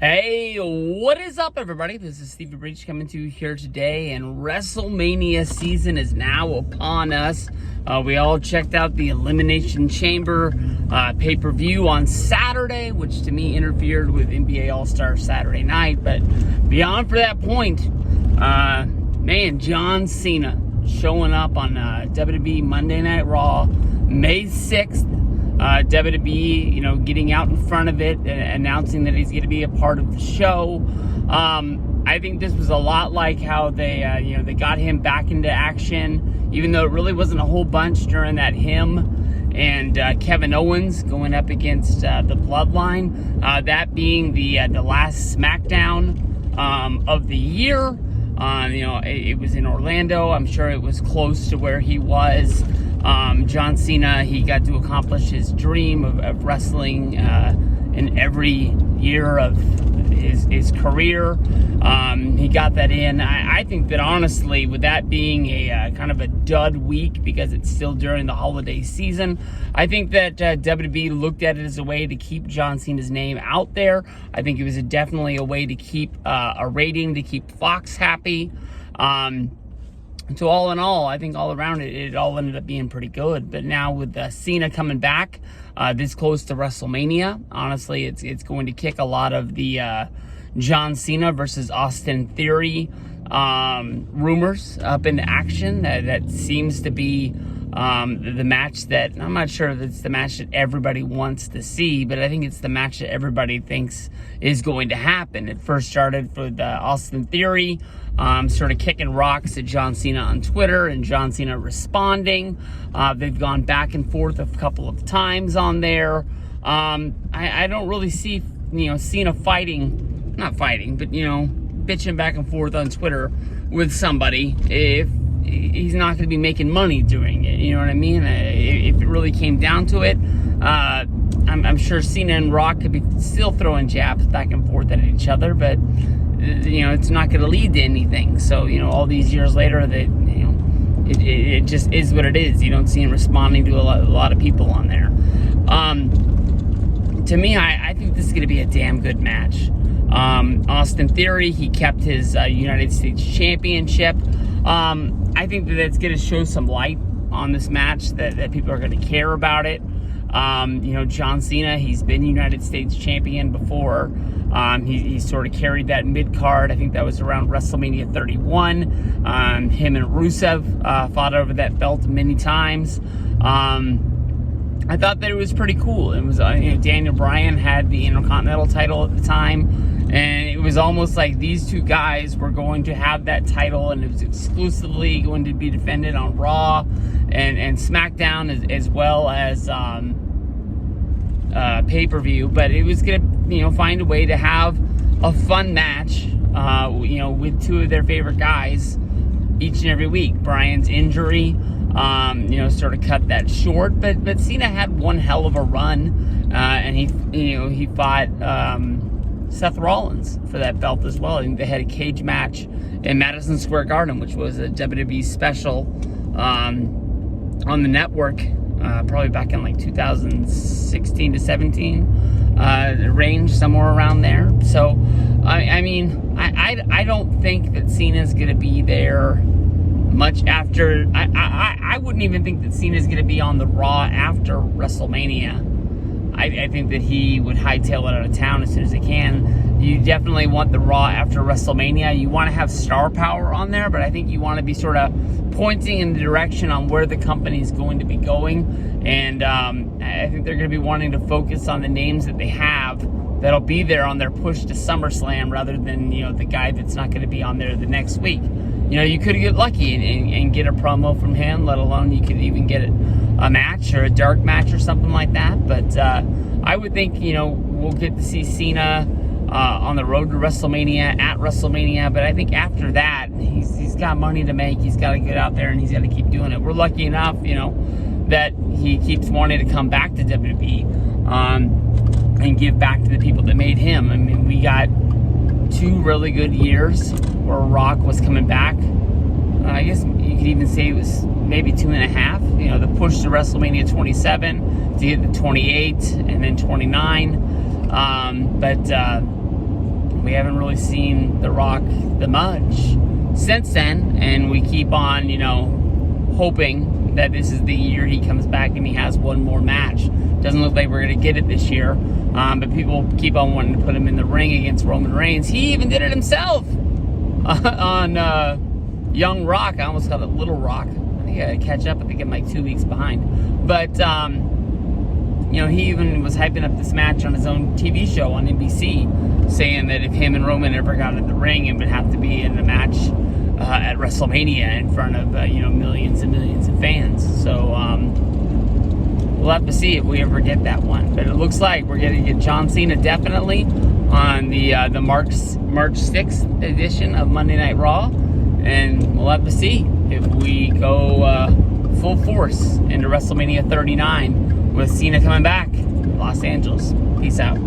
Hey, what is up, everybody? This is Stevie Breach coming to you here today, and WrestleMania season is now upon us. We all checked out the Elimination Chamber pay-per-view on Saturday, which to me interfered with NBA All-Star Saturday night. But beyond for that point, man, John Cena showing up on WWE Monday Night Raw, May 6th. WWE, getting out in front of it and announcing that he's going to be a part of the show. I think this was a lot like how they got him back into action, even though it really wasn't a whole bunch during that him and Kevin Owens going up against the Bloodline. That being the last SmackDown of the year. It was in Orlando. I'm sure it was close to where he was. John Cena, he got to accomplish his dream of wrestling in every year of his career. He got that in. I think that honestly, with that being a kind of a dud week because it's still during the holiday season, I think that WWE looked at it as a way to keep John Cena's name out there. I think it was definitely a way to keep a rating, to keep Fox happy. So all in all, I think all around it all ended up being pretty good. But now with Cena coming back this close to WrestleMania, honestly, it's going to kick a lot of the John Cena versus Austin Theory rumors up into action. That seems to be the match that, I'm not sure if it's the match that everybody wants to see, but I think it's the match that everybody thinks is going to happen. It first started with Austin Theory sort of kicking rocks at John Cena on Twitter, and John Cena responding. They've gone back and forth a couple of times on there. I don't really see, Cena not fighting, but, bitching back and forth on Twitter with somebody if he's not going to be making money doing it. You know what I mean? If it really came down to it, I'm sure Cena and Rock could be still throwing jabs back and forth at each other, but it's not going to lead to anything. So, all these years later, it just is what it is. You don't see him responding to a lot of people on there. To me, I think this is going to be a damn good match. Austin Theory, he kept his United States Championship. I think that it's going to show some light on this match, that people are going to care about it. John Cena, he's been United States champion before. He sort of carried that mid-card. I think that was around WrestleMania 31. Him and Rusev fought over that belt many times. I thought that it was pretty cool. It was, Daniel Bryan had the Intercontinental title at the time, and it was almost like these two guys were going to have that title, and it was exclusively going to be defended on Raw and SmackDown as well as pay-per-view. But it was going to, find a way to have a fun match, with two of their favorite guys each and every week. Bryan's injury, sort of cut that short, but Cena had one hell of a run, and he fought Seth Rollins for that belt as well. I think they had a cage match in Madison Square Garden, which was a WWE special on the network, probably back in like 2016 to 17 range, somewhere around there. So I don't think that Cena's gonna be there much after. I wouldn't even think that Cena's going to be on the Raw after WrestleMania. I think that he would hightail it out of town as soon as he can. You definitely want the Raw after WrestleMania. You want to have star power on there, but I think you want to be sort of pointing in the direction on where the company's going to be going. And I think they're going to be wanting to focus on the names that they have that'll be there on their push to SummerSlam, rather than, the guy that's not going to be on there the next week. You could get lucky and get a promo from him, let alone you could even get a match or a dark match or something like that. But I would think, we'll get to see Cena on the road to WrestleMania, at WrestleMania. But I think after that, he's got money to make. He's got to get out there and he's got to keep doing it. We're lucky enough, that he keeps wanting to come back to WWE and give back to the people that made him. I mean, we got 2 really good years where Rock was coming back. I guess you could even say it was maybe 2.5. The push to WrestleMania 27 to get to 28 and then 29. But we haven't really seen The Rock the much since then, and we keep on, hoping that this is the year he comes back and he has one more match. Doesn't look like we're going to get it this year, but people keep on wanting to put him in the ring against Roman Reigns. He even did it himself on Young Rock. I almost called it Little Rock. I think I gotta catch up. I think I'm like 2 weeks behind. But, he even was hyping up this match on his own TV show on NBC, saying that if him and Roman ever got in the ring, it would have to be in a match at WrestleMania in front of, millions and millions of fans. So, we'll have to see if we ever get that one. But it looks like we're going to get John Cena definitely on the March 6th edition of Monday Night Raw. And we'll have to see if we go full force into WrestleMania 39 with Cena coming back. Los Angeles. Peace out.